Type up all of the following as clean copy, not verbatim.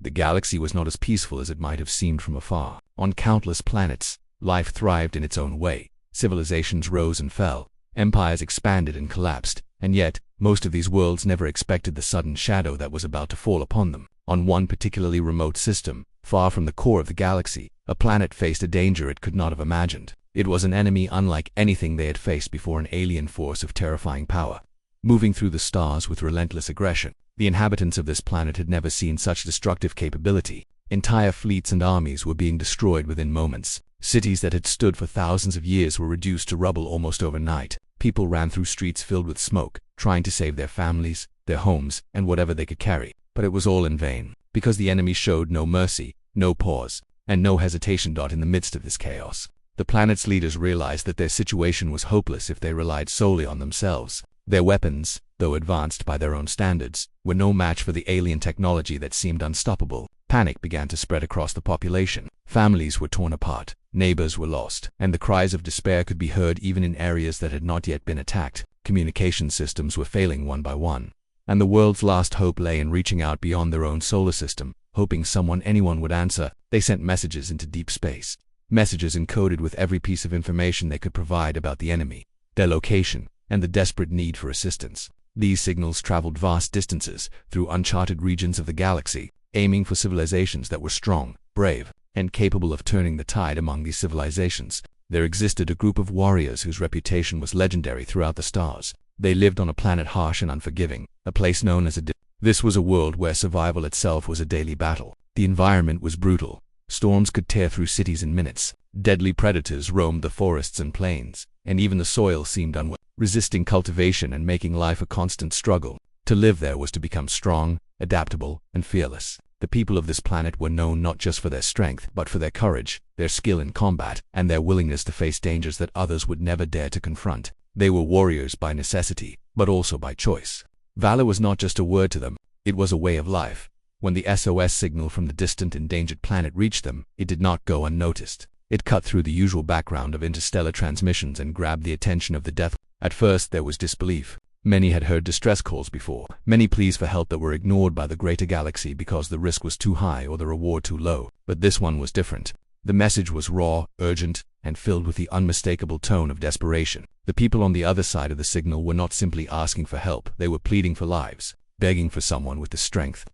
The galaxy was not as peaceful as it might have seemed from afar. On countless planets, life thrived in its own way. Civilizations rose and fell, empires expanded and collapsed, and yet, most of these worlds never expected the sudden shadow that was about to fall upon them. On one particularly remote system, far from the core of the galaxy, a planet faced a danger it could not have imagined. It was an enemy unlike anything they had faced before, an alien force of terrifying power, moving through the stars with relentless aggression. The inhabitants of this planet had never seen such destructive capability. Entire fleets and armies were being destroyed within moments. Cities that had stood for thousands of years were reduced to rubble almost overnight. People ran through streets filled with smoke, trying to save their families, their homes, and whatever they could carry. But it was all in vain, because the enemy showed no mercy, no pause, and no hesitation. In the midst of this chaos, the planet's leaders realized that their situation was hopeless if they relied solely on themselves. Their weapons, though advanced by their own standards, were no match for the alien technology that seemed unstoppable. Panic began to spread across the population. Families were torn apart, neighbors were lost, and the cries of despair could be heard even in areas that had not yet been attacked. Communication systems were failing one by one, and the world's last hope lay in reaching out beyond their own solar system, hoping anyone would answer. They sent messages into deep space, messages encoded with every piece of information they could provide about the enemy, their location, and the desperate need for assistance. These signals traveled vast distances through uncharted regions of the galaxy, aiming for civilizations that were strong, brave, and capable of turning the tide. Among these civilizations, there existed a group of warriors whose reputation was legendary throughout the stars. They lived on a planet harsh and unforgiving, a place known as This was a world where survival itself was a daily battle. The environment was brutal. Storms could tear through cities in minutes. Deadly predators roamed the forests and plains, and even the soil seemed unwilling, resisting cultivation and making life a constant struggle. To live there was to become strong, adaptable, and fearless. The people of this planet were known not just for their strength, but for their courage, their skill in combat, and their willingness to face dangers that others would never dare to confront. They were warriors by necessity, but also by choice. Valor was not just a word to them, it was a way of life. When the SOS signal from the distant endangered planet reached them, it did not go unnoticed. It cut through the usual background of interstellar transmissions and grabbed the attention of the Death. At first there was disbelief. Many had heard distress calls before, many pleas for help that were ignored by the greater galaxy because the risk was too high or the reward too low. But this one was different. The message was raw, urgent, and filled with the unmistakable tone of desperation. The people on the other side of the signal were not simply asking for help, they were pleading for lives, begging for someone with the strength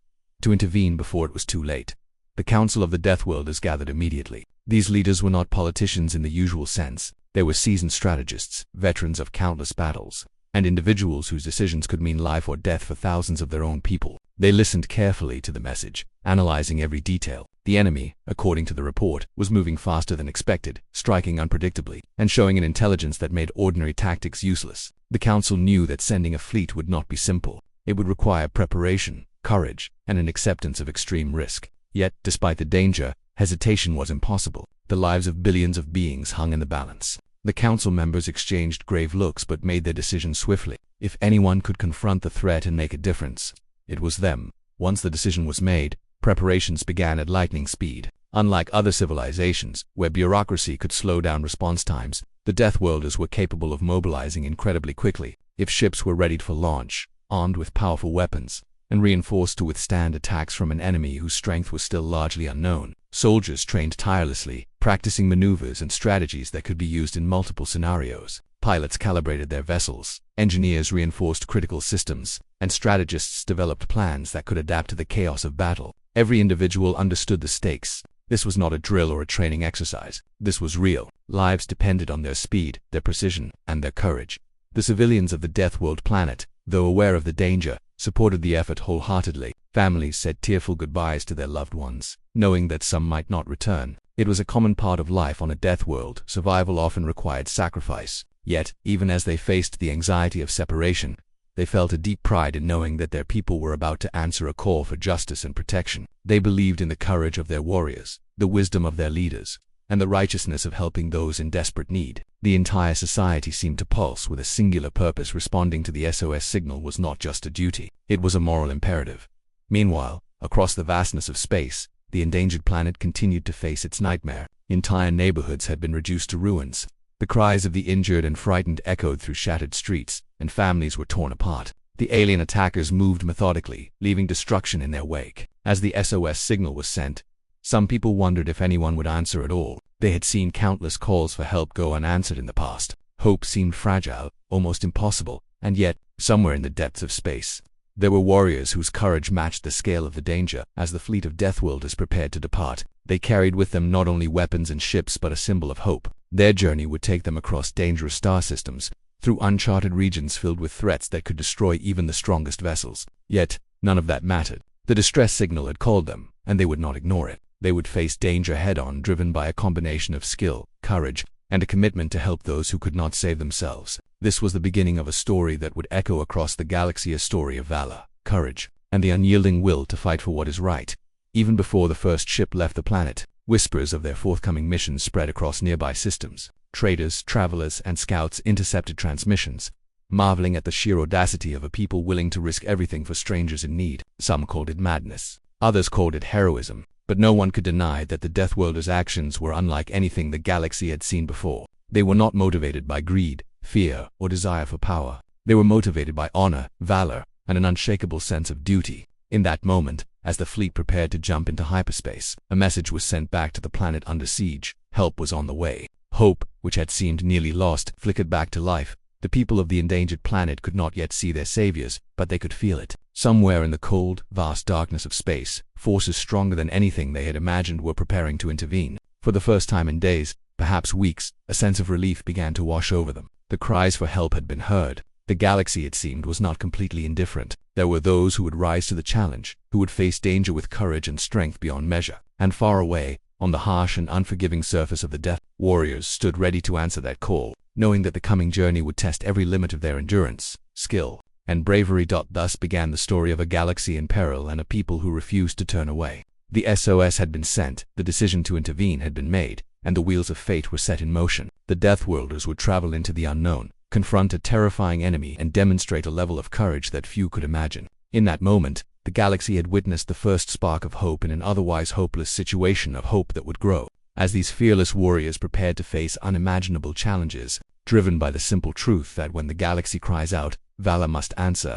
to intervene before it was too late. The Council of the Deathworlders gathered immediately. These leaders were not politicians in the usual sense. They were seasoned strategists, veterans of countless battles, and individuals whose decisions could mean life or death for thousands of their own people. They listened carefully to the message, analyzing every detail. The enemy, according to the report, was moving faster than expected, striking unpredictably, and showing an intelligence that made ordinary tactics useless. The Council knew that sending a fleet would not be simple. It would require preparation, courage, and an acceptance of extreme risk. Yet, despite the danger, hesitation was impossible. The lives of billions of beings hung in the balance. The council members exchanged grave looks but made their decision swiftly. If anyone could confront the threat and make a difference, it was them. Once the decision was made, preparations began at lightning speed. Unlike other civilizations, where bureaucracy could slow down response times, the Deathworlders were capable of mobilizing incredibly quickly. If ships were readied for launch, armed with powerful weapons, and reinforced to withstand attacks from an enemy whose strength was still largely unknown, soldiers trained tirelessly, practicing maneuvers and strategies that could be used in multiple scenarios. Pilots calibrated their vessels, engineers reinforced critical systems, and strategists developed plans that could adapt to the chaos of battle. Every individual understood the stakes. This was not a drill or a training exercise. This was real. Lives depended on their speed, their precision, and their courage. The civilians of the Deathworld planet, though aware of the danger, supported the effort wholeheartedly. Families said tearful goodbyes to their loved ones, knowing that some might not return. It was a common part of life on a Deathworld. Survival often required sacrifice. Yet, even as they faced the anxiety of separation, they felt a deep pride in knowing that their people were about to answer a call for justice and protection. They believed in the courage of their warriors, the wisdom of their leaders, and the righteousness of helping those in desperate need. The entire society seemed to pulse with a singular purpose. Responding to the SOS signal was not just a duty, it was a moral imperative. Meanwhile, across the vastness of space, the endangered planet continued to face its nightmare. Entire neighborhoods had been reduced to ruins. The cries of the injured and frightened echoed through shattered streets, and families were torn apart. The alien attackers moved methodically, leaving destruction in their wake. As the SOS signal was sent, some people wondered if anyone would answer at all. They had seen countless calls for help go unanswered in the past. Hope seemed fragile, almost impossible, and yet, somewhere in the depths of space, there were warriors whose courage matched the scale of the danger. As the fleet of Deathworlders prepared to depart, they carried with them not only weapons and ships but a symbol of hope. Their journey would take them across dangerous star systems, through uncharted regions filled with threats that could destroy even the strongest vessels. Yet, none of that mattered. The distress signal had called them, and they would not ignore it. They would face danger head-on, driven by a combination of skill, courage, and a commitment to help those who could not save themselves. This was the beginning of a story that would echo across the galaxy, a story of valor, courage, and the unyielding will to fight for what is right. Even before the first ship left the planet, whispers of their forthcoming missions spread across nearby systems. Traders, travelers, and scouts intercepted transmissions, marveling at the sheer audacity of a people willing to risk everything for strangers in need. Some called it madness, others called it heroism, but no one could deny that the Deathworlders' actions were unlike anything the galaxy had seen before. They were not motivated by greed, fear, or desire for power. They were motivated by honor, valor, and an unshakable sense of duty. In that moment, as the fleet prepared to jump into hyperspace, a message was sent back to the planet under siege. Help was on the way. Hope, which had seemed nearly lost, flickered back to life. The people of the endangered planet could not yet see their saviors, but they could feel it. Somewhere in the cold, vast darkness of space, forces stronger than anything they had imagined were preparing to intervene. For the first time in days, perhaps weeks, a sense of relief began to wash over them. The cries for help had been heard. The galaxy, it seemed, was not completely indifferent. There were those who would rise to the challenge, who would face danger with courage and strength beyond measure. And far away, on the harsh and unforgiving surface of the Death, warriors stood ready to answer that call, knowing that the coming journey would test every limit of their endurance, skill, and bravery. Thus began the story of a galaxy in peril and a people who refused to turn away. The SOS had been sent, the decision to intervene had been made, and the wheels of fate were set in motion. The Deathworlders would travel into the unknown, confront a terrifying enemy, and demonstrate a level of courage that few could imagine. In that moment, the galaxy had witnessed the first spark of hope in an otherwise hopeless situation, of hope that would grow. As these fearless warriors prepared to face unimaginable challenges, driven by the simple truth that when the galaxy cries out, valor must answer.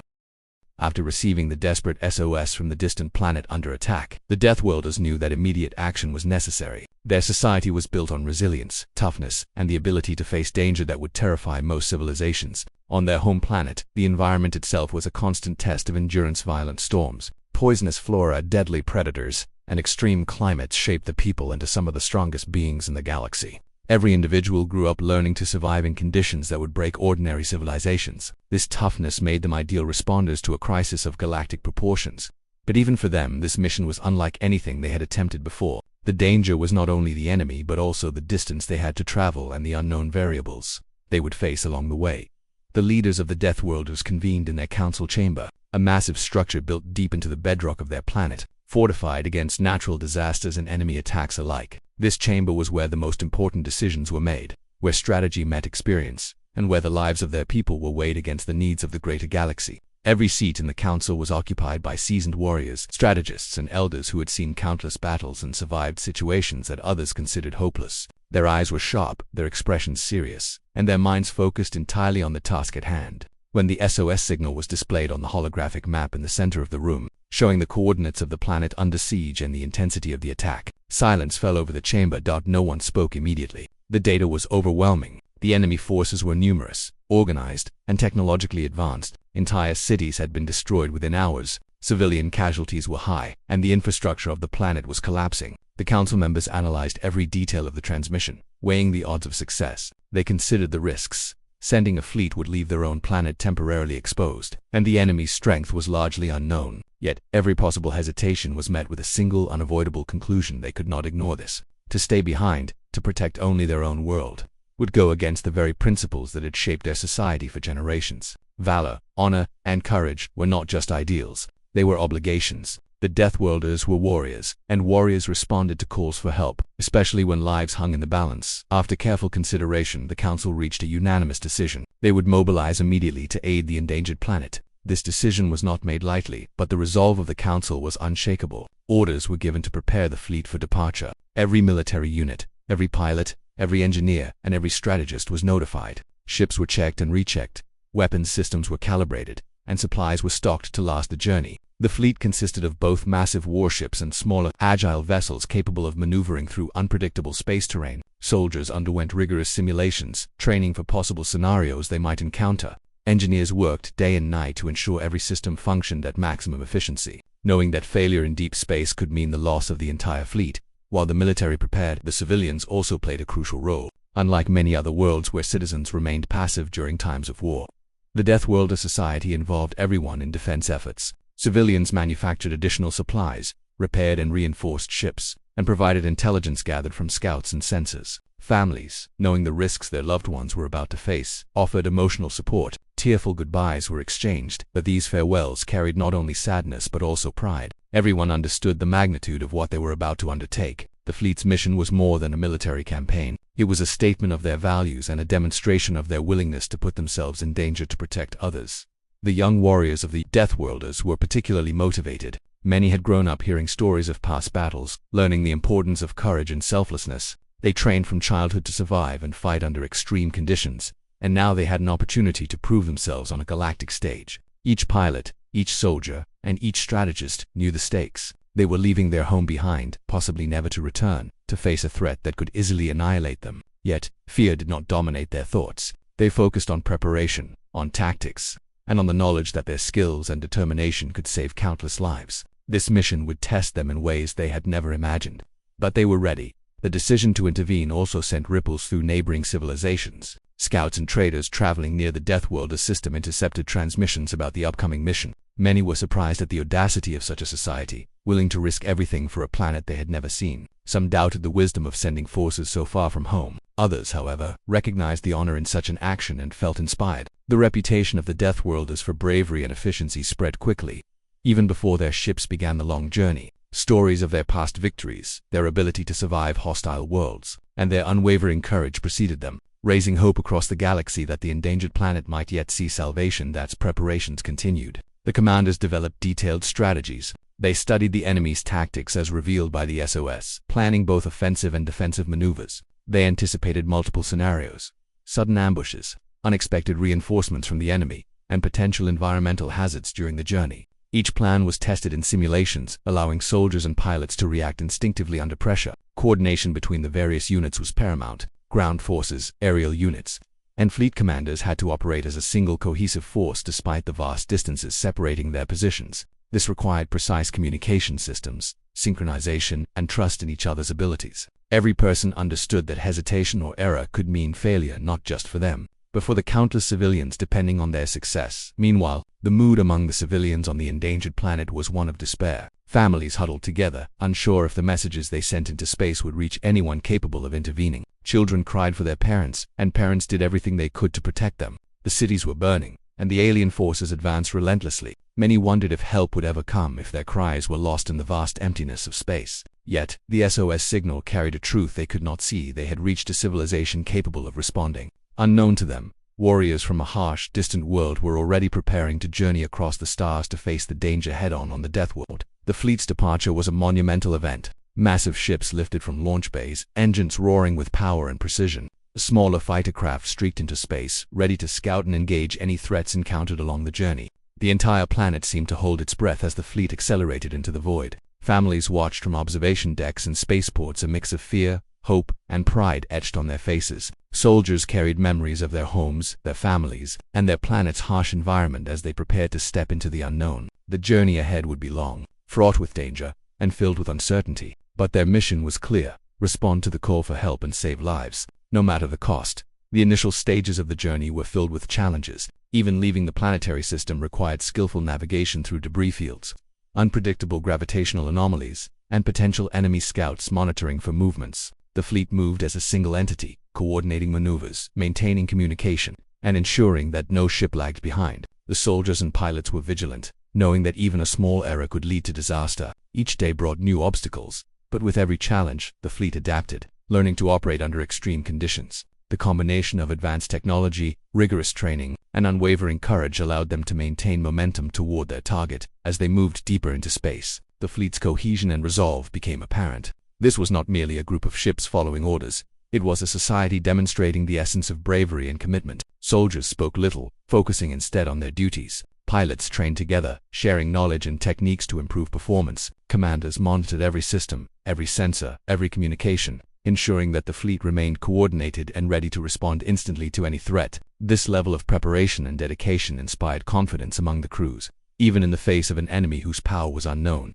After receiving the desperate SOS from the distant planet under attack, the Deathworlders knew that immediate action was necessary. Their society was built on resilience, toughness, and the ability to face danger that would terrify most civilizations. On their home planet, the environment itself was a constant test of endurance. Violent storms, poisonous flora, deadly predators, and extreme climates shaped the people into some of the strongest beings in the galaxy. Every individual grew up learning to survive in conditions that would break ordinary civilizations. This toughness made them ideal responders to a crisis of galactic proportions. But even for them, this mission was unlike anything they had attempted before. The danger was not only the enemy but also the distance they had to travel and the unknown variables they would face along the way. The leaders of the Deathworlders convened in their council chamber, a massive structure built deep into the bedrock of their planet, fortified against natural disasters and enemy attacks alike. This chamber was where the most important decisions were made, where strategy met experience, and where the lives of their people were weighed against the needs of the greater galaxy. Every seat in the council was occupied by seasoned warriors, strategists, and elders who had seen countless battles and survived situations that others considered hopeless. Their eyes were sharp, their expressions serious, and their minds focused entirely on the task at hand. When the SOS signal was displayed on the holographic map in the center of the room, showing the coordinates of the planet under siege and the intensity of the attack, silence fell over the chamber. No one spoke immediately. The data was overwhelming. The enemy forces were numerous, organized, and technologically advanced. Entire cities had been destroyed within hours. Civilian casualties were high, and the infrastructure of the planet was collapsing. The council members analyzed every detail of the transmission, weighing the odds of success. They considered the risks. Sending a fleet would leave their own planet temporarily exposed, and the enemy's strength was largely unknown. Yet, every possible hesitation was met with a single unavoidable conclusion: they could not ignore this. To stay behind, to protect only their own world, would go against the very principles that had shaped their society for generations. Valor, honor, and courage were not just ideals, they were obligations. The Deathworlders were warriors, and warriors responded to calls for help, especially when lives hung in the balance. After careful consideration, the council reached a unanimous decision. They would mobilize immediately to aid the endangered planet. This decision was not made lightly, but the resolve of the council was unshakable. Orders were given to prepare the fleet for departure. Every military unit, every pilot, every engineer, and every strategist was notified. Ships were checked and rechecked. Weapons systems were calibrated, and supplies were stocked to last the journey. The fleet consisted of both massive warships and smaller, agile vessels capable of maneuvering through unpredictable space terrain. Soldiers underwent rigorous simulations, training for possible scenarios they might encounter. Engineers worked day and night to ensure every system functioned at maximum efficiency, knowing that failure in deep space could mean the loss of the entire fleet. While the military prepared, the civilians also played a crucial role. Unlike many other worlds where citizens remained passive during times of war, the Deathworlder society involved everyone in defense efforts. Civilians manufactured additional supplies, repaired and reinforced ships, and provided intelligence gathered from scouts and sensors. Families, knowing the risks their loved ones were about to face, offered emotional support. Tearful goodbyes were exchanged, but these farewells carried not only sadness but also pride. Everyone understood the magnitude of what they were about to undertake. The fleet's mission was more than a military campaign. It was a statement of their values and a demonstration of their willingness to put themselves in danger to protect others. The young warriors of the Deathworlders were particularly motivated. Many had grown up hearing stories of past battles, learning the importance of courage and selflessness. They trained from childhood to survive and fight under extreme conditions, and now they had an opportunity to prove themselves on a galactic stage. Each pilot, each soldier, and each strategist knew the stakes. They were leaving their home behind, possibly never to return, to face a threat that could easily annihilate them. Yet, fear did not dominate their thoughts. They focused on preparation, on tactics, and on the knowledge that their skills and determination could save countless lives. This mission would test them in ways they had never imagined. But they were ready. The decision to intervene also sent ripples through neighboring civilizations. Scouts and traders traveling near the Deathworlder system intercepted transmissions about the upcoming mission. Many were surprised at the audacity of such a society, willing to risk everything for a planet they had never seen. Some doubted the wisdom of sending forces so far from home. Others, however, recognized the honor in such an action and felt inspired. The reputation of the Deathworlders for bravery and efficiency spread quickly. Even before their ships began the long journey, stories of their past victories, their ability to survive hostile worlds, and their unwavering courage preceded them, raising hope across the galaxy that the endangered planet might yet see salvation. As preparations continued, the commanders developed detailed strategies. They studied the enemy's tactics as revealed by the SOS, planning both offensive and defensive maneuvers. They anticipated multiple scenarios: sudden ambushes, unexpected reinforcements from the enemy, and potential environmental hazards during the journey. Each plan was tested in simulations, allowing soldiers and pilots to react instinctively under pressure. Coordination between the various units was paramount. Ground forces, aerial units, and fleet commanders had to operate as a single cohesive force despite the vast distances separating their positions. This required precise communication systems, synchronization, and trust in each other's abilities. Every person understood that hesitation or error could mean failure not just for them, but for the countless civilians depending on their success. Meanwhile, the mood among the civilians on the endangered planet was one of despair. Families huddled together, unsure if the messages they sent into space would reach anyone capable of intervening. Children cried for their parents, and parents did everything they could to protect them. The cities were burning, and the alien forces advanced relentlessly. Many wondered if help would ever come, if their cries were lost in the vast emptiness of space. Yet, the SOS signal carried a truth they could not see. They had reached a civilization capable of responding. Unknown to them, warriors from a harsh, distant world were already preparing to journey across the stars to face the danger head-on the Deathworld. The fleet's departure was a monumental event. Massive ships lifted from launch bays, engines roaring with power and precision. Smaller fighter craft streaked into space, ready to scout and engage any threats encountered along the journey. The entire planet seemed to hold its breath as the fleet accelerated into the void. Families watched from observation decks and spaceports, a mix of fear, hope, and pride etched on their faces. Soldiers carried memories of their homes, their families, and their planet's harsh environment as they prepared to step into the unknown. The journey ahead would be long, fraught with danger, and filled with uncertainty. But their mission was clear: respond to the call for help and save lives, no matter the cost. The initial stages of the journey were filled with challenges. Even leaving the planetary system required skillful navigation through debris fields, unpredictable gravitational anomalies, and potential enemy scouts monitoring for movements. The fleet moved as a single entity, coordinating maneuvers, maintaining communication, and ensuring that no ship lagged behind. The soldiers and pilots were vigilant, knowing that even a small error could lead to disaster. Each day brought new obstacles, but with every challenge, the fleet adapted, learning to operate under extreme conditions. The combination of advanced technology, rigorous training, and unwavering courage allowed them to maintain momentum toward their target. As they moved deeper into space, the fleet's cohesion and resolve became apparent. This was not merely a group of ships following orders. It was a society demonstrating the essence of bravery and commitment. Soldiers spoke little, focusing instead on their duties. Pilots trained together, sharing knowledge and techniques to improve performance. Commanders monitored every system, every sensor, every communication, ensuring that the fleet remained coordinated and ready to respond instantly to any threat. This level of preparation and dedication inspired confidence among the crews, even in the face of an enemy whose power was unknown.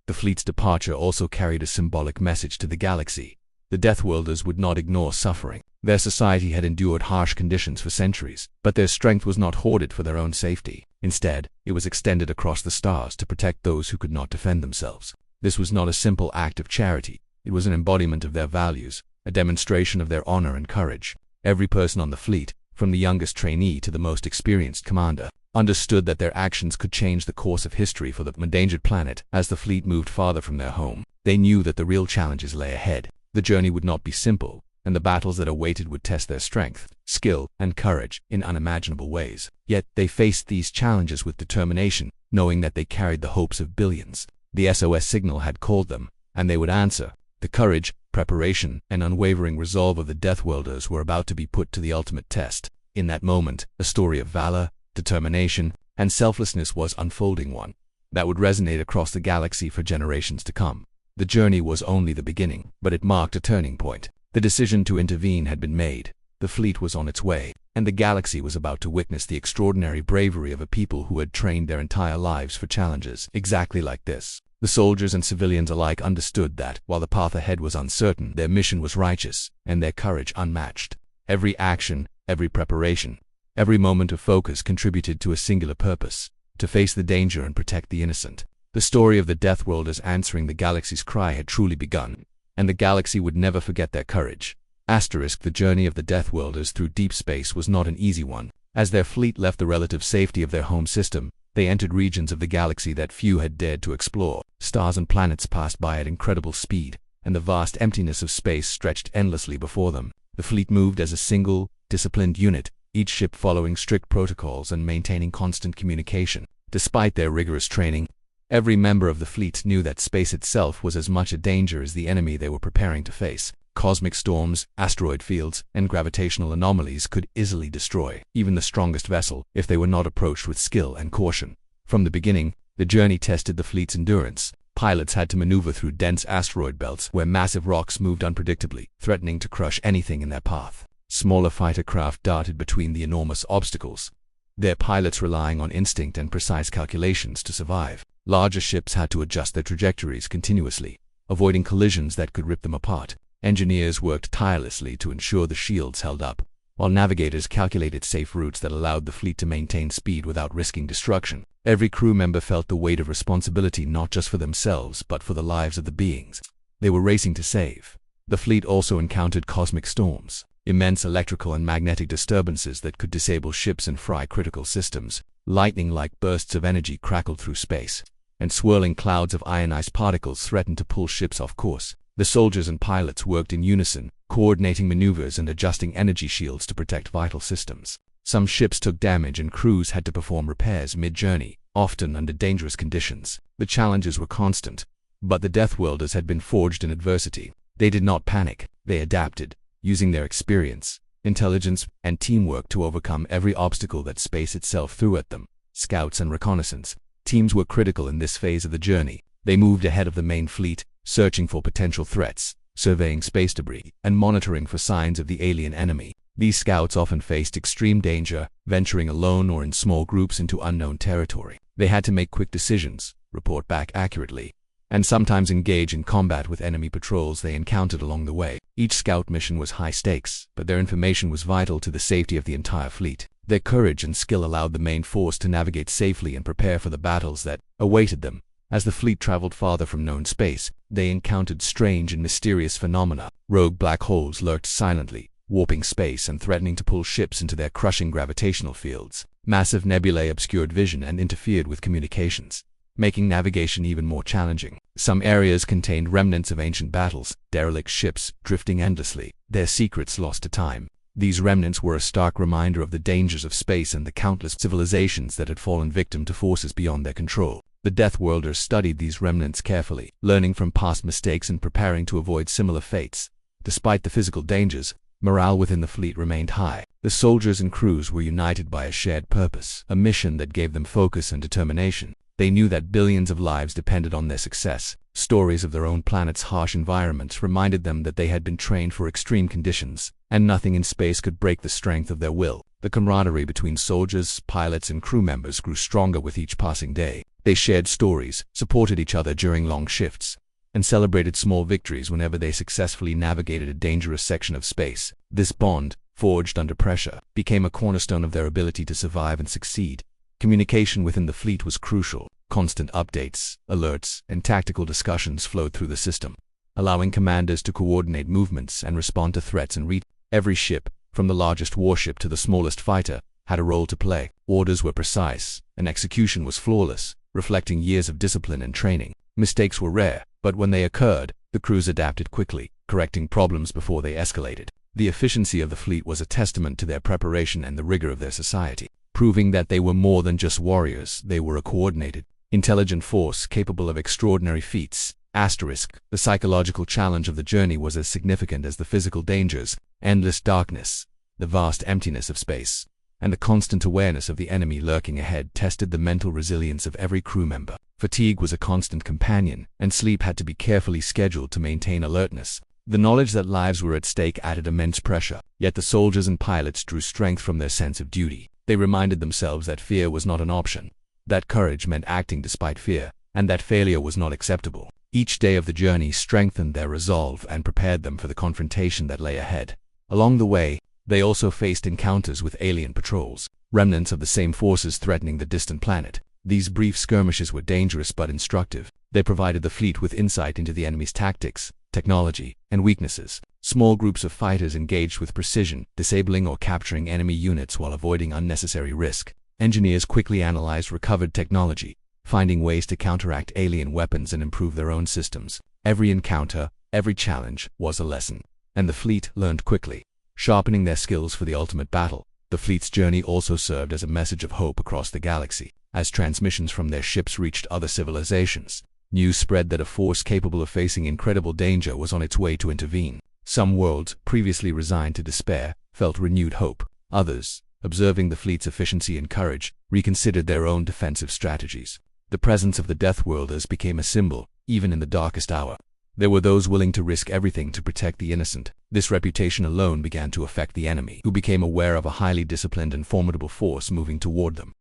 The fleet's departure also carried a symbolic message to the galaxy. The Deathworlders would not ignore suffering. Their society had endured harsh conditions for centuries, but their strength was not hoarded for their own safety. Instead, it was extended across the stars to protect those who could not defend themselves. This was not a simple act of charity. It was an embodiment of their values, a demonstration of their honor and courage. Every person on the fleet, from the youngest trainee to the most experienced commander, understood that their actions could change the course of history for the endangered planet. As the fleet moved farther from their home, they knew that the real challenges lay ahead. The journey would not be simple, and the battles that awaited would test their strength, skill, and courage in unimaginable ways. Yet they faced these challenges with determination, knowing that they carried the hopes of billions. The SOS signal had called them, and they would answer. The courage, preparation, and unwavering resolve of the Deathworlders were about to be put to the ultimate test. In that moment, a story of valor, determination, and selflessness was unfolding, one that would resonate across the galaxy for generations to come. The journey was only the beginning, but it marked a turning point. The decision to intervene had been made. The fleet was on its way, and the galaxy was about to witness the extraordinary bravery of a people who had trained their entire lives for challenges exactly like this. The soldiers and civilians alike understood that, while the path ahead was uncertain, their mission was righteous, and their courage unmatched. Every action, every preparation, every moment of focus contributed to a singular purpose: to face the danger and protect the innocent. The story of the Deathworlders answering the galaxy's cry had truly begun, and the galaxy would never forget their courage. The journey of the Deathworlders through deep space was not an easy one. As their fleet left the relative safety of their home system, they entered regions of the galaxy that few had dared to explore. Stars and planets passed by at incredible speed, and the vast emptiness of space stretched endlessly before them. The fleet moved as a single, disciplined unit, each ship following strict protocols and maintaining constant communication. Despite their rigorous training, every member of the fleet knew that space itself was as much a danger as the enemy they were preparing to face. Cosmic storms, asteroid fields, and gravitational anomalies could easily destroy even the strongest vessel if they were not approached with skill and caution. From the beginning, the journey tested the fleet's endurance. Pilots had to maneuver through dense asteroid belts where massive rocks moved unpredictably, threatening to crush anything in their path. Smaller fighter craft darted between the enormous obstacles, their pilots relying on instinct and precise calculations to survive. Larger ships had to adjust their trajectories continuously, avoiding collisions that could rip them apart. Engineers worked tirelessly to ensure the shields held up, while navigators calculated safe routes that allowed the fleet to maintain speed without risking destruction. Every crew member felt the weight of responsibility not just for themselves but for the lives of the beings they were racing to save. The fleet also encountered cosmic storms, immense electrical and magnetic disturbances that could disable ships and fry critical systems. Lightning-like bursts of energy crackled through space, and swirling clouds of ionized particles threatened to pull ships off course. The soldiers and pilots worked in unison, coordinating maneuvers and adjusting energy shields to protect vital systems. Some ships took damage and crews had to perform repairs mid-journey, often under dangerous conditions. The challenges were constant, but the Deathworlders had been forged in adversity. They did not panic. They adapted, using their experience, intelligence, and teamwork to overcome every obstacle that space itself threw at them. Scouts and reconnaissance teams were critical in this phase of the journey. They moved ahead of the main fleet, searching for potential threats, surveying space debris, and monitoring for signs of the alien enemy. These scouts often faced extreme danger, venturing alone or in small groups into unknown territory. They had to make quick decisions, report back accurately, and sometimes engage in combat with enemy patrols they encountered along the way. Each scout mission was high stakes, but their information was vital to the safety of the entire fleet. Their courage and skill allowed the main force to navigate safely and prepare for the battles that awaited them. As the fleet traveled farther from known space, they encountered strange and mysterious phenomena. Rogue black holes lurked silently, warping space and threatening to pull ships into their crushing gravitational fields. Massive nebulae obscured vision and interfered with communications, making navigation even more challenging. Some areas contained remnants of ancient battles, derelict ships drifting endlessly, their secrets lost to time. These remnants were a stark reminder of the dangers of space and the countless civilizations that had fallen victim to forces beyond their control. The Deathworlders studied these remnants carefully, learning from past mistakes and preparing to avoid similar fates. Despite the physical dangers, morale within the fleet remained high. The soldiers and crews were united by a shared purpose, a mission that gave them focus and determination. They knew that billions of lives depended on their success. Stories of their own planet's harsh environments reminded them that they had been trained for extreme conditions, and nothing in space could break the strength of their will. The camaraderie between soldiers, pilots, and crew members grew stronger with each passing day. They shared stories, supported each other during long shifts, and celebrated small victories whenever they successfully navigated a dangerous section of space. This bond, forged under pressure, became a cornerstone of their ability to survive and succeed. Communication within the fleet was crucial. Constant updates, alerts, and tactical discussions flowed through the system, allowing commanders to coordinate movements and respond to threats and reach. Every ship, from the largest warship to the smallest fighter, had a role to play. Orders were precise, and execution was flawless, reflecting years of discipline and training. Mistakes were rare, but when they occurred, the crews adapted quickly, correcting problems before they escalated. The efficiency of the fleet was a testament to their preparation and the rigor of their society, proving that they were more than just warriors. They were a coordinated, intelligent force capable of extraordinary feats. The psychological challenge of the journey was as significant as the physical dangers. Endless darkness, the vast emptiness of space, and the constant awareness of the enemy lurking ahead tested the mental resilience of every crew member. Fatigue was a constant companion, and sleep had to be carefully scheduled to maintain alertness. The knowledge that lives were at stake added immense pressure, yet the soldiers and pilots drew strength from their sense of duty. They reminded themselves that fear was not an option, that courage meant acting despite fear, and that failure was not acceptable. Each day of the journey strengthened their resolve and prepared them for the confrontation that lay ahead. Along the way, they also faced encounters with alien patrols, remnants of the same forces threatening the distant planet. These brief skirmishes were dangerous but instructive. They provided the fleet with insight into the enemy's tactics, technology, and weaknesses. Small groups of fighters engaged with precision, disabling or capturing enemy units while avoiding unnecessary risk. Engineers quickly analyzed recovered technology, finding ways to counteract alien weapons and improve their own systems. Every encounter, every challenge, was a lesson, and the fleet learned quickly, sharpening their skills for the ultimate battle. The fleet's journey also served as a message of hope across the galaxy. As transmissions from their ships reached other civilizations, news spread that a force capable of facing incredible danger was on its way to intervene. Some worlds, previously resigned to despair, felt renewed hope. Others, observing the fleet's efficiency and courage, reconsidered their own defensive strategies. The presence of the Deathworlders became a symbol, even in the darkest hour. There were those willing to risk everything to protect the innocent. This reputation alone began to affect the enemy, who became aware of a highly disciplined and formidable force moving toward them.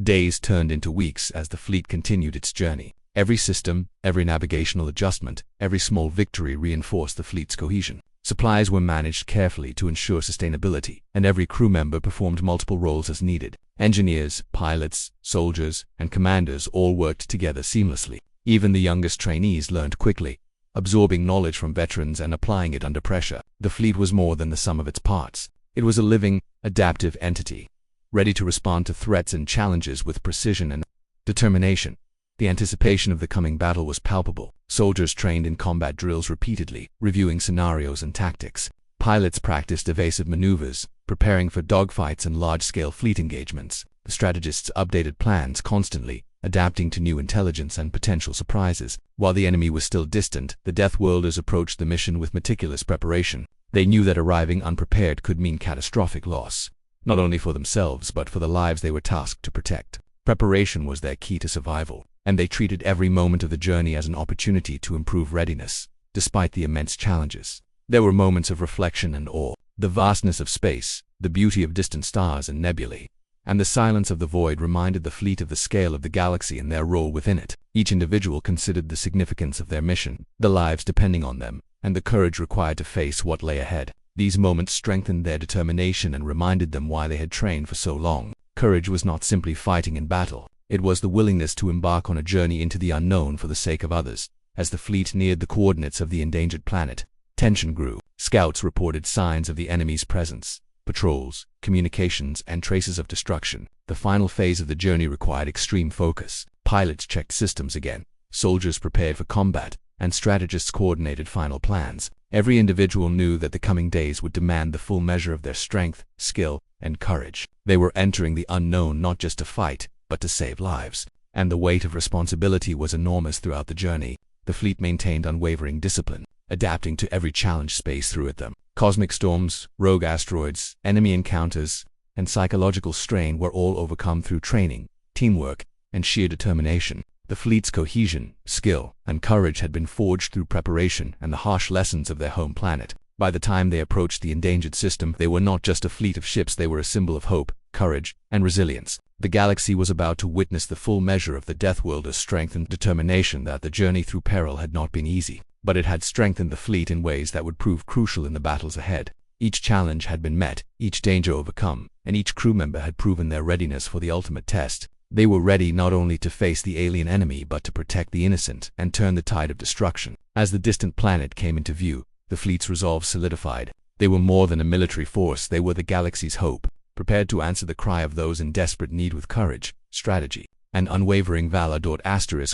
Days turned into weeks as the fleet continued its journey. Every system, every navigational adjustment, every small victory reinforced the fleet's cohesion. Supplies were managed carefully to ensure sustainability, and every crew member performed multiple roles as needed. Engineers, pilots, soldiers, and commanders all worked together seamlessly. Even the youngest trainees learned quickly, absorbing knowledge from veterans and applying it under pressure. The fleet was more than the sum of its parts. It was a living, adaptive entity, ready to respond to threats and challenges with precision and determination. The anticipation of the coming battle was palpable. Soldiers trained in combat drills repeatedly, reviewing scenarios and tactics. Pilots practiced evasive maneuvers, preparing for dogfights and large-scale fleet engagements. The strategists updated plans constantly, adapting to new intelligence and potential surprises. While the enemy was still distant, the Deathworlders approached the mission with meticulous preparation. They knew that arriving unprepared could mean catastrophic loss, not only for themselves but for the lives they were tasked to protect. Preparation was their key to survival, and they treated every moment of the journey as an opportunity to improve readiness. Despite the immense challenges, there were moments of reflection and awe. The vastness of space, the beauty of distant stars and nebulae, and the silence of the void reminded the fleet of the scale of the galaxy and their role within it. Each individual considered the significance of their mission, the lives depending on them, and the courage required to face what lay ahead. These moments strengthened their determination and reminded them why they had trained for so long. Courage was not simply fighting in battle. It was the willingness to embark on a journey into the unknown for the sake of others. As the fleet neared the coordinates of the endangered planet, tension grew. Scouts reported signs of the enemy's presence, patrols, communications, and traces of destruction. The final phase of the journey required extreme focus. Pilots checked systems again, soldiers prepared for combat, and strategists coordinated final plans. Every individual knew that the coming days would demand the full measure of their strength, skill, and courage. They were entering the unknown not just to fight, but to save lives, and the weight of responsibility was enormous throughout the journey. The fleet maintained unwavering discipline, adapting to every challenge space threw at them. Cosmic storms, rogue asteroids, enemy encounters, and psychological strain were all overcome through training, teamwork, and sheer determination. The fleet's cohesion, skill, and courage had been forged through preparation and the harsh lessons of their home planet. By the time they approached the endangered system, they were not just a fleet of ships, they were a symbol of hope, courage, and resilience. The galaxy was about to witness the full measure of the Deathworlders' strength and determination. That the journey through peril had not been easy, but it had strengthened the fleet in ways that would prove crucial in the battles ahead. Each challenge had been met, each danger overcome, and each crew member had proven their readiness for the ultimate test. They were ready not only to face the alien enemy but to protect the innocent and turn the tide of destruction. As the distant planet came into view, the fleet's resolve solidified. They were more than a military force, they were the galaxy's hope, prepared to answer the cry of those in desperate need with courage, strategy, and unwavering valor.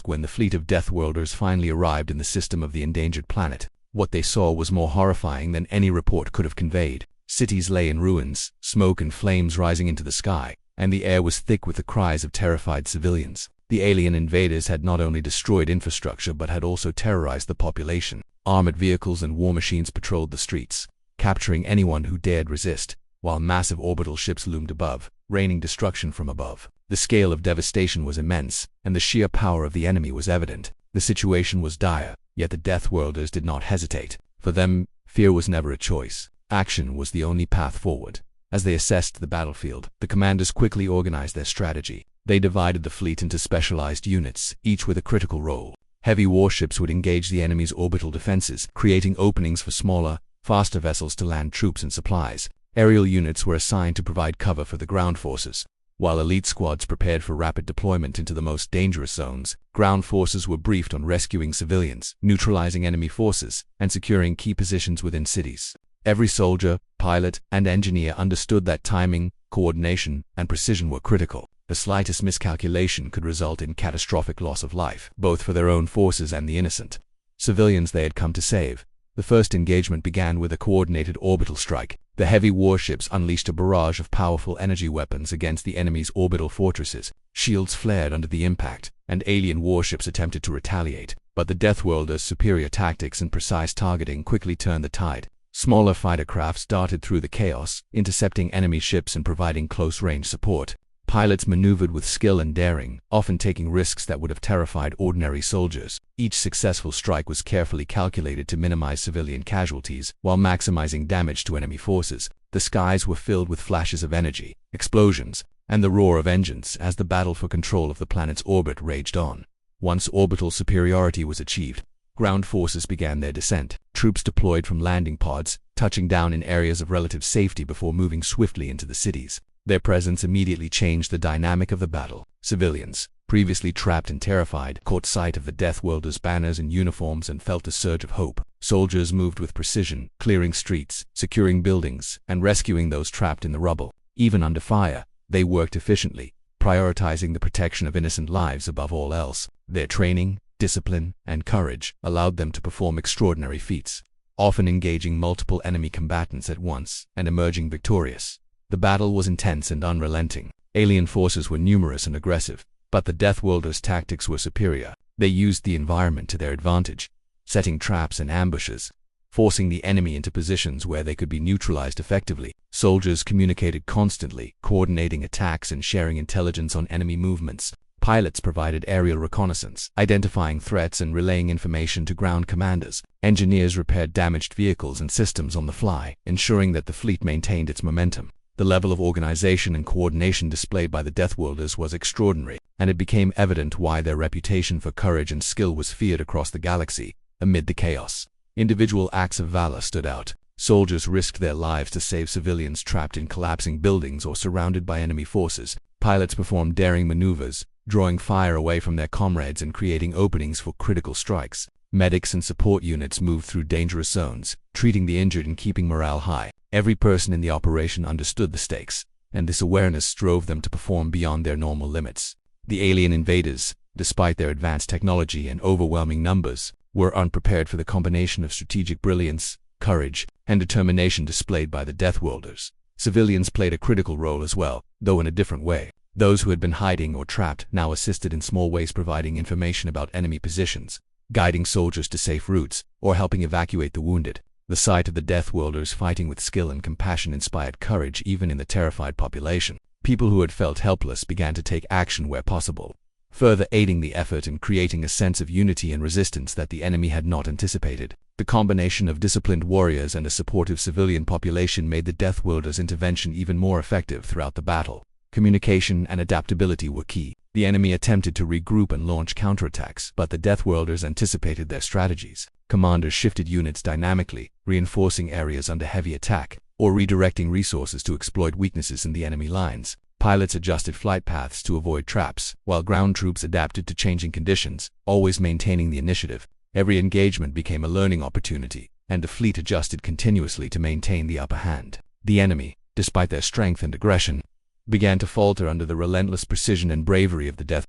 When the fleet of Deathworlders finally arrived in the system of the endangered planet, what they saw was more horrifying than any report could have conveyed. Cities lay in ruins, smoke and flames rising into the sky, and the air was thick with the cries of terrified civilians. The alien invaders had not only destroyed infrastructure but had also terrorized the population. Armored vehicles and war machines patrolled the streets, capturing anyone who dared resist, while massive orbital ships loomed above, raining destruction from above. The scale of devastation was immense, and the sheer power of the enemy was evident. The situation was dire, yet the Deathworlders did not hesitate. For them, fear was never a choice. Action was the only path forward. As they assessed the battlefield, the commanders quickly organized their strategy. They divided the fleet into specialized units, each with a critical role. Heavy warships would engage the enemy's orbital defenses, creating openings for smaller, faster vessels to land troops and supplies. Aerial units were assigned to provide cover for the ground forces. While elite squads prepared for rapid deployment into the most dangerous zones, ground forces were briefed on rescuing civilians, neutralizing enemy forces, and securing key positions within cities. Every soldier, pilot, and engineer understood that timing, coordination, and precision were critical. The slightest miscalculation could result in catastrophic loss of life, both for their own forces and the innocent civilians they had come to save. The first engagement began with a coordinated orbital strike. The heavy warships unleashed a barrage of powerful energy weapons against the enemy's orbital fortresses. Shields flared under the impact, and alien warships attempted to retaliate. But the Deathworlders' superior tactics and precise targeting quickly turned the tide. Smaller fighter crafts darted through the chaos, intercepting enemy ships and providing close-range support. Pilots maneuvered with skill and daring, often taking risks that would have terrified ordinary soldiers. Each successful strike was carefully calculated to minimize civilian casualties while maximizing damage to enemy forces. The skies were filled with flashes of energy, explosions, and the roar of engines as the battle for control of the planet's orbit raged on. Once orbital superiority was achieved, ground forces began their descent. Troops deployed from landing pods, touching down in areas of relative safety before moving swiftly into the cities. Their presence immediately changed the dynamic of the battle. Civilians, previously trapped and terrified, caught sight of the Deathworlders' banners and uniforms and felt a surge of hope. Soldiers moved with precision, clearing streets, securing buildings, and rescuing those trapped in the rubble. Even under fire, they worked efficiently, prioritizing the protection of innocent lives above all else. Their training, discipline, and courage allowed them to perform extraordinary feats, often engaging multiple enemy combatants at once and emerging victorious. The battle was intense and unrelenting. Alien forces were numerous and aggressive, but the Deathworlders' tactics were superior. They used the environment to their advantage, setting traps and ambushes, forcing the enemy into positions where they could be neutralized effectively. Soldiers communicated constantly, coordinating attacks and sharing intelligence on enemy movements. Pilots provided aerial reconnaissance, identifying threats and relaying information to ground commanders. Engineers repaired damaged vehicles and systems on the fly, ensuring that the fleet maintained its momentum. The level of organization and coordination displayed by the Deathworlders was extraordinary, and it became evident why their reputation for courage and skill was feared across the galaxy. Amid the chaos, individual acts of valor stood out. Soldiers risked their lives to save civilians trapped in collapsing buildings or surrounded by enemy forces. Pilots performed daring maneuvers, drawing fire away from their comrades and creating openings for critical strikes. Medics and support units moved through dangerous zones, treating the injured and keeping morale high. Every person in the operation understood the stakes, and this awareness drove them to perform beyond their normal limits. The alien invaders, despite their advanced technology and overwhelming numbers, were unprepared for the combination of strategic brilliance, courage, and determination displayed by the Deathworlders. Civilians played a critical role as well, though in a different way. Those who had been hiding or trapped now assisted in small ways, providing information about enemy positions, guiding soldiers to safe routes, or helping evacuate the wounded. The sight of the Deathworlders fighting with skill and compassion inspired courage even in the terrified population. People who had felt helpless began to take action where possible, further aiding the effort and creating a sense of unity and resistance that the enemy had not anticipated. The combination of disciplined warriors and a supportive civilian population made the Deathworlders' intervention even more effective throughout the battle. Communication and adaptability were key. The enemy attempted to regroup and launch counterattacks, but the Deathworlders anticipated their strategies. Commanders shifted units dynamically, reinforcing areas under heavy attack, or redirecting resources to exploit weaknesses in the enemy lines. Pilots adjusted flight paths to avoid traps, while ground troops adapted to changing conditions, always maintaining the initiative. Every engagement became a learning opportunity, and the fleet adjusted continuously to maintain the upper hand. The enemy, despite their strength and aggression, began to falter under the relentless precision and bravery of the Death.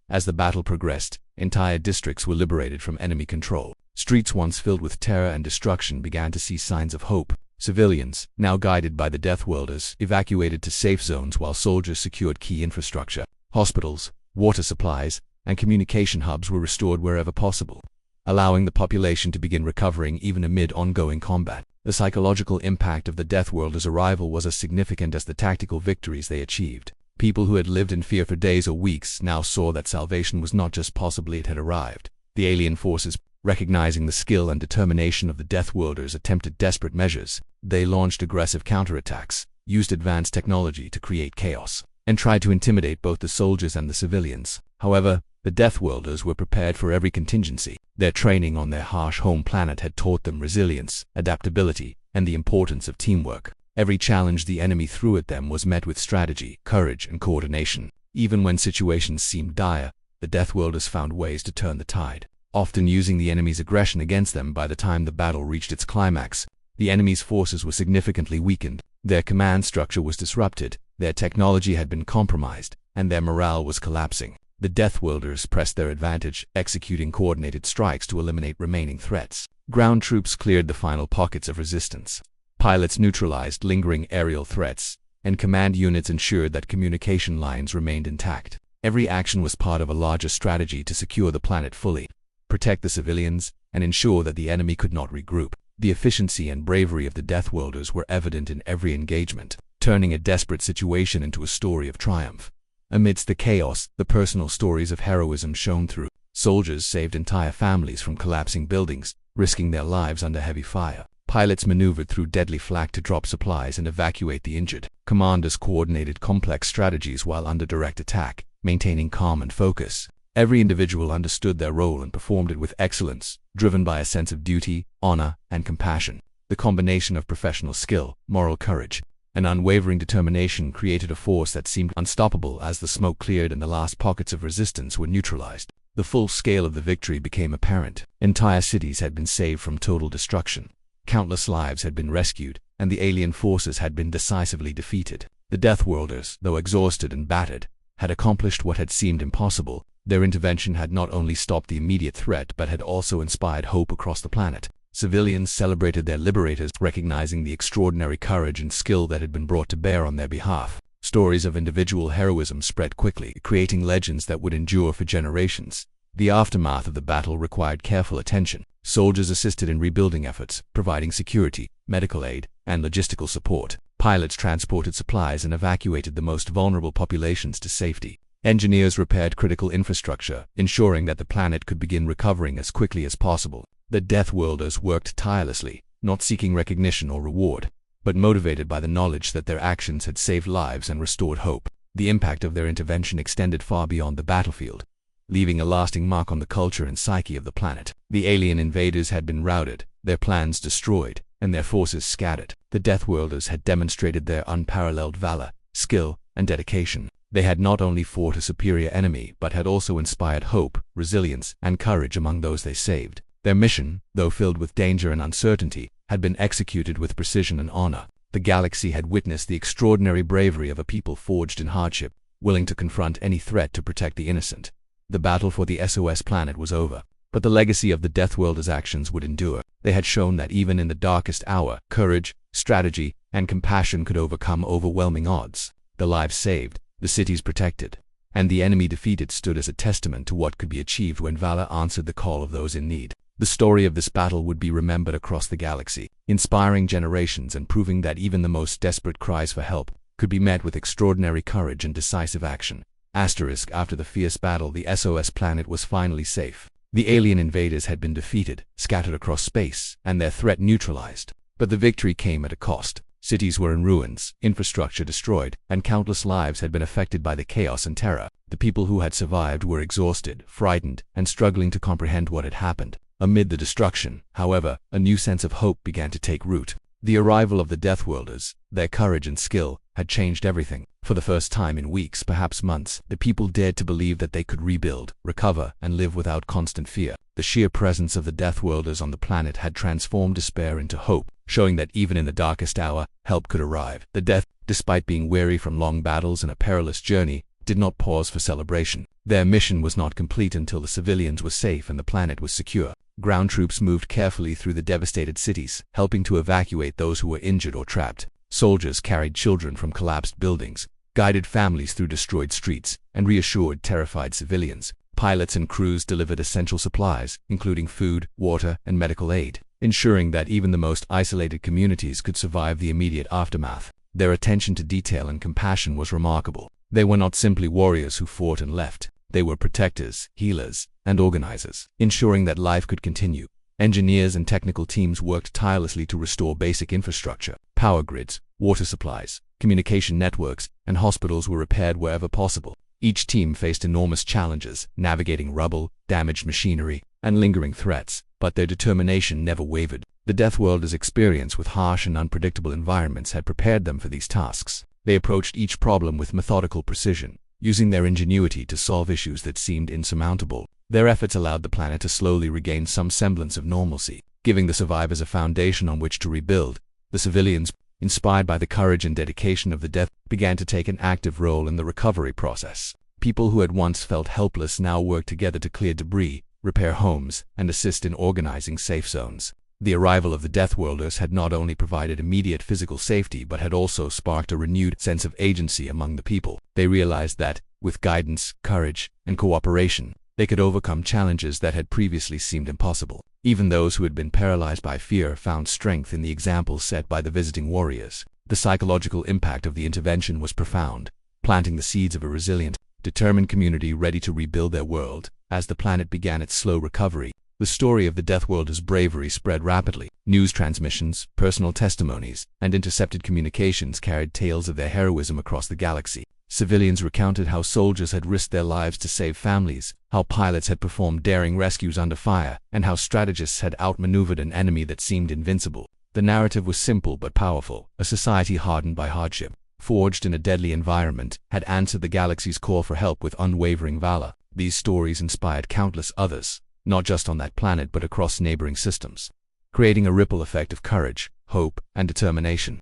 As the battle progressed, entire districts were liberated from enemy control. Streets once filled with terror and destruction began to see signs of hope. Civilians, now guided by the Deathworlders, evacuated to safe zones while soldiers secured key infrastructure. Hospitals, water supplies, and communication hubs were restored wherever possible, allowing the population to begin recovering even amid ongoing combat. The psychological impact of the Deathworlders' arrival was as significant as the tactical victories they achieved. People who had lived in fear for days or weeks now saw that salvation was not just possible, it had arrived. The alien forces, recognizing the skill and determination of the Deathworlders, attempted desperate measures. They launched aggressive counterattacks, used advanced technology to create chaos, and tried to intimidate both the soldiers and the civilians. However, the Deathworlders were prepared for every contingency. Their training on their harsh home planet had taught them resilience, adaptability, and the importance of teamwork. Every challenge the enemy threw at them was met with strategy, courage, and coordination. Even when situations seemed dire, the Deathworlders found ways to turn the tide, often using the enemy's aggression against them. By the time the battle reached its climax, the enemy's forces were significantly weakened. Their command structure was disrupted, their technology had been compromised, and their morale was collapsing. The Deathworlders pressed their advantage, executing coordinated strikes to eliminate remaining threats. Ground troops cleared the final pockets of resistance. Pilots neutralized lingering aerial threats, and command units ensured that communication lines remained intact. Every action was part of a larger strategy to secure the planet fully, protect the civilians, and ensure that the enemy could not regroup. The efficiency and bravery of the Deathworlders were evident in every engagement, turning a desperate situation into a story of triumph. Amidst the chaos, the personal stories of heroism shone through. Soldiers saved entire families from collapsing buildings, risking their lives under heavy fire. Pilots maneuvered through deadly flak to drop supplies and evacuate the injured. Commanders coordinated complex strategies while under direct attack, maintaining calm and focus. Every individual understood their role and performed it with excellence, driven by a sense of duty, honor, and compassion. The combination of professional skill, moral courage, and unwavering determination created a force that seemed unstoppable. As the smoke cleared and the last pockets of resistance were neutralized, the full scale of the victory became apparent. Entire cities had been saved from total destruction. Countless lives had been rescued, and the alien forces had been decisively defeated. The Deathworlders, though exhausted and battered, had accomplished what had seemed impossible. Their intervention had not only stopped the immediate threat but had also inspired hope across the planet. Civilians celebrated their liberators, recognizing the extraordinary courage and skill that had been brought to bear on their behalf. Stories of individual heroism spread quickly, creating legends that would endure for generations. The aftermath of the battle required careful attention. Soldiers assisted in rebuilding efforts, providing security, medical aid, and logistical support. Pilots transported supplies and evacuated the most vulnerable populations to safety. Engineers repaired critical infrastructure, ensuring that the planet could begin recovering as quickly as possible. The Deathworlders worked tirelessly, not seeking recognition or reward, but motivated by the knowledge that their actions had saved lives and restored hope. The impact of their intervention extended far beyond the battlefield, leaving a lasting mark on the culture and psyche of the planet. The alien invaders had been routed, their plans destroyed, and their forces scattered. The Deathworlders had demonstrated their unparalleled valor, skill, and dedication. They had not only fought a superior enemy but had also inspired hope, resilience, and courage among those they saved. Their mission, though filled with danger and uncertainty, had been executed with precision and honor. The galaxy had witnessed the extraordinary bravery of a people forged in hardship, willing to confront any threat to protect the innocent. The battle for the SOS planet was over, but the legacy of the Deathworlders' actions would endure. They had shown that even in the darkest hour, courage, strategy, and compassion could overcome overwhelming odds. The lives saved, the cities protected, and the enemy defeated stood as a testament to what could be achieved when valor answered the call of those in need. The story of this battle would be remembered across the galaxy, inspiring generations and proving that even the most desperate cries for help could be met with extraordinary courage and decisive action. After the fierce battle, the SOS planet was finally safe. The alien invaders had been defeated, scattered across space, and their threat neutralized. But the victory came at a cost. Cities were in ruins, infrastructure destroyed, and countless lives had been affected by the chaos and terror. The people who had survived were exhausted, frightened, and struggling to comprehend what had happened. Amid the destruction, however, a new sense of hope began to take root. The arrival of the Deathworlders, their courage and skill, had changed everything. For the first time in weeks, perhaps months, the people dared to believe that they could rebuild, recover, and live without constant fear. The sheer presence of the Deathworlders on the planet had transformed despair into hope, showing that even in the darkest hour, help could arrive. The Death, despite being weary from long battles and a perilous journey, did not pause for celebration. Their mission was not complete until the civilians were safe and the planet was secure. Ground troops moved carefully through the devastated cities, helping to evacuate those who were injured or trapped. Soldiers carried children from collapsed buildings, guided families through destroyed streets, and reassured terrified civilians. Pilots and crews delivered essential supplies, including food, water, and medical aid, ensuring that even the most isolated communities could survive the immediate aftermath. Their attention to detail and compassion was remarkable. They were not simply warriors who fought and left. They were protectors, healers, and organizers, ensuring that life could continue. Engineers and technical teams worked tirelessly to restore basic infrastructure. Power grids, water supplies, communication networks, and hospitals were repaired wherever possible. Each team faced enormous challenges, navigating rubble, damaged machinery, and lingering threats, but their determination never wavered. The Deathworlders' experience with harsh and unpredictable environments had prepared them for these tasks. They approached each problem with methodical precision, using their ingenuity to solve issues that seemed insurmountable. Their efforts allowed the planet to slowly regain some semblance of normalcy, giving the survivors a foundation on which to rebuild. The civilians, inspired by the courage and dedication of the Death, began to take an active role in the recovery process. People who had once felt helpless now worked together to clear debris, repair homes, and assist in organizing safe zones. The arrival of the Deathworlders had not only provided immediate physical safety but had also sparked a renewed sense of agency among the people. They realized that, with guidance, courage, and cooperation, they could overcome challenges that had previously seemed impossible. Even those who had been paralyzed by fear found strength in the examples set by the visiting warriors. The psychological impact of the intervention was profound, planting the seeds of a resilient, determined community ready to rebuild their world. As the planet began its slow recovery, the story of the Deathworlders' bravery spread rapidly. News transmissions, personal testimonies, and intercepted communications carried tales of their heroism across the galaxy. Civilians recounted how soldiers had risked their lives to save families, how pilots had performed daring rescues under fire, and how strategists had outmaneuvered an enemy that seemed invincible. The narrative was simple but powerful. A society hardened by hardship, forged in a deadly environment, had answered the galaxy's call for help with unwavering valor. These stories inspired countless others, not just on that planet but across neighboring systems, creating a ripple effect of courage, hope, and determination.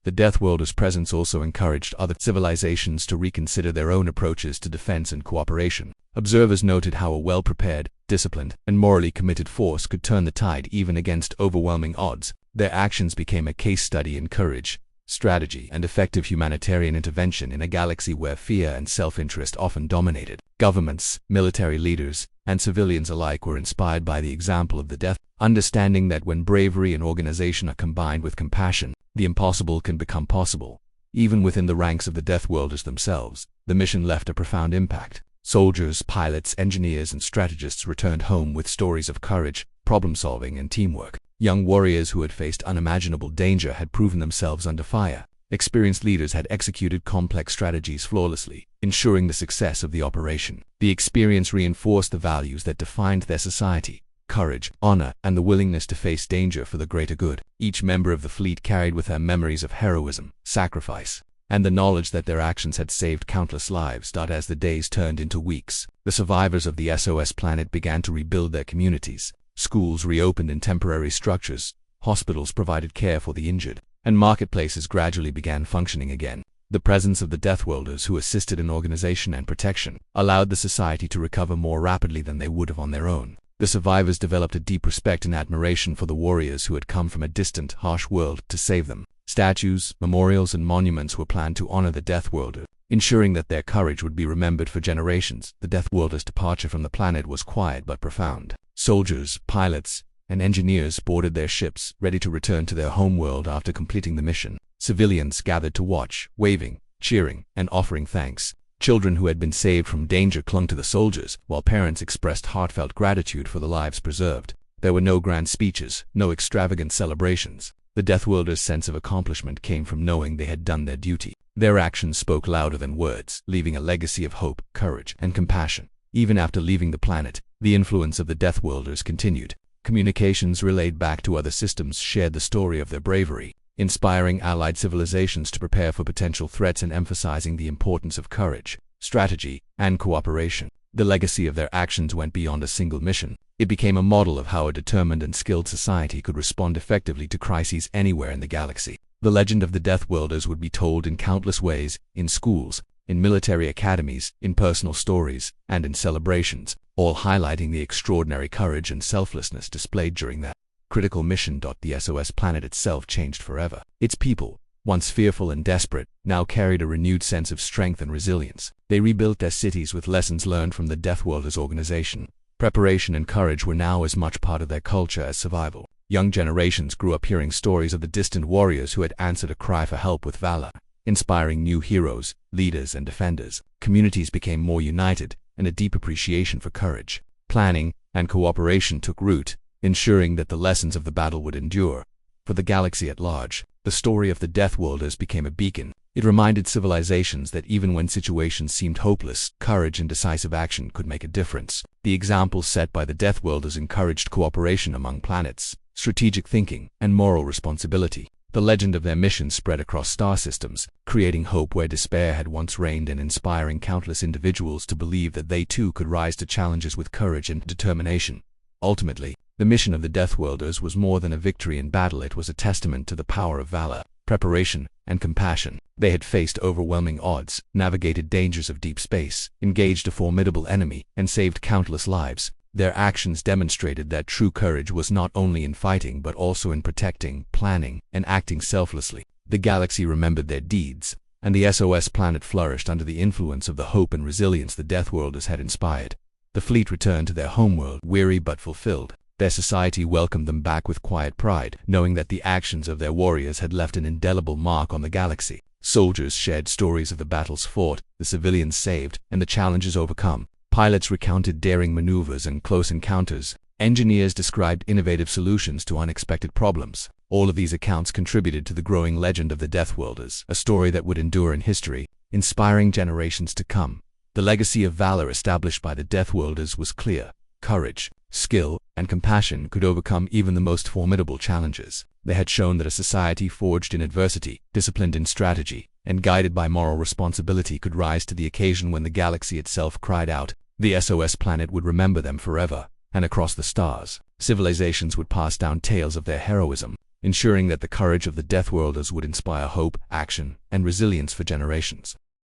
The Deathworlders' presence also encouraged other civilizations to reconsider their own approaches to defense and cooperation. Observers noted how a well-prepared, disciplined, and morally committed force could turn the tide even against overwhelming odds. Their actions became a case study in courage, strategy, and effective humanitarian intervention in a galaxy where fear and self-interest often dominated. Governments, military leaders, and civilians alike were inspired by the example of the Death, understanding that when bravery and organization are combined with compassion, the impossible can become possible. Even within the ranks of the Deathworlders themselves, the mission left a profound impact. Soldiers, pilots, engineers, and strategists returned home with stories of courage, problem-solving, and teamwork. Young warriors who had faced unimaginable danger had proven themselves under fire. Experienced leaders had executed complex strategies flawlessly, ensuring the success of the operation. The experience reinforced the values that defined their society: courage, honor, and the willingness to face danger for the greater good. Each member of the fleet carried with them memories of heroism, sacrifice, and the knowledge that their actions had saved countless lives. As the days turned into weeks, the survivors of the SOS planet began to rebuild their communities. Schools reopened in temporary structures, hospitals provided care for the injured, and marketplaces gradually began functioning again. The presence of the Deathworlders, who assisted in organization and protection, allowed the society to recover more rapidly than they would have on their own. The survivors developed a deep respect and admiration for the warriors who had come from a distant, harsh world to save them. Statues, memorials, and monuments were planned to honor the Deathworlders, ensuring that their courage would be remembered for generations. The Deathworlders' departure from the planet was quiet but profound. Soldiers, pilots, and engineers boarded their ships, ready to return to their homeworld after completing the mission. Civilians gathered to watch, waving, cheering, and offering thanks. Children who had been saved from danger clung to the soldiers, while parents expressed heartfelt gratitude for the lives preserved. There were no grand speeches, no extravagant celebrations. The Deathworlders' sense of accomplishment came from knowing they had done their duty. Their actions spoke louder than words, leaving a legacy of hope, courage, and compassion. Even after leaving the planet, the influence of the Deathworlders continued. Communications relayed back to other systems shared the story of their bravery, inspiring allied civilizations to prepare for potential threats and emphasizing the importance of courage, strategy, and cooperation. The legacy of their actions went beyond a single mission. It became a model of how a determined and skilled society could respond effectively to crises anywhere in the galaxy. The legend of the Deathworlders would be told in countless ways, in schools, in military academies, in personal stories, and in celebrations, all highlighting the extraordinary courage and selflessness displayed during that critical mission. The SOS planet itself changed forever. Its people, once fearful and desperate, now carried a renewed sense of strength and resilience. They rebuilt their cities with lessons learned from the Deathworlders organization. Preparation and courage were now as much part of their culture as survival. Young generations grew up hearing stories of the distant warriors who had answered a cry for help with valor, inspiring new heroes, leaders, and defenders. Communities became more united, and a deep appreciation for courage, planning, and cooperation took root, ensuring that the lessons of the battle would endure. For the galaxy at large, the story of the Deathworlders became a beacon. It reminded civilizations that even when situations seemed hopeless, courage and decisive action could make a difference. The examples set by the Deathworlders encouraged cooperation among planets, strategic thinking, and moral responsibility. The legend of their mission spread across star systems, creating hope where despair had once reigned and inspiring countless individuals to believe that they too could rise to challenges with courage and determination. Ultimately, the mission of the Deathworlders was more than a victory in battle. It was a testament to the power of valor, preparation, and compassion. They had faced overwhelming odds, navigated dangers of deep space, engaged a formidable enemy, and saved countless lives. Their actions demonstrated that true courage was not only in fighting but also in protecting, planning, and acting selflessly. The galaxy remembered their deeds, and the SOS planet flourished under the influence of the hope and resilience the Deathworlders had inspired. The fleet returned to their homeworld, weary but fulfilled. Their society welcomed them back with quiet pride, knowing that the actions of their warriors had left an indelible mark on the galaxy. Soldiers shared stories of the battles fought, the civilians saved, and the challenges overcome. Pilots recounted daring maneuvers and close encounters. Engineers described innovative solutions to unexpected problems. All of these accounts contributed to the growing legend of the Deathworlders, a story that would endure in history, inspiring generations to come. The legacy of valor established by the Deathworlders was clear. Courage, skill, and compassion could overcome even the most formidable challenges. They had shown that a society forged in adversity, disciplined in strategy, and guided by moral responsibility could rise to the occasion when the galaxy itself cried out. The SOS planet would remember them forever, and across the stars, civilizations would pass down tales of their heroism, ensuring that the courage of the Deathworlders would inspire hope, action, and resilience for generations.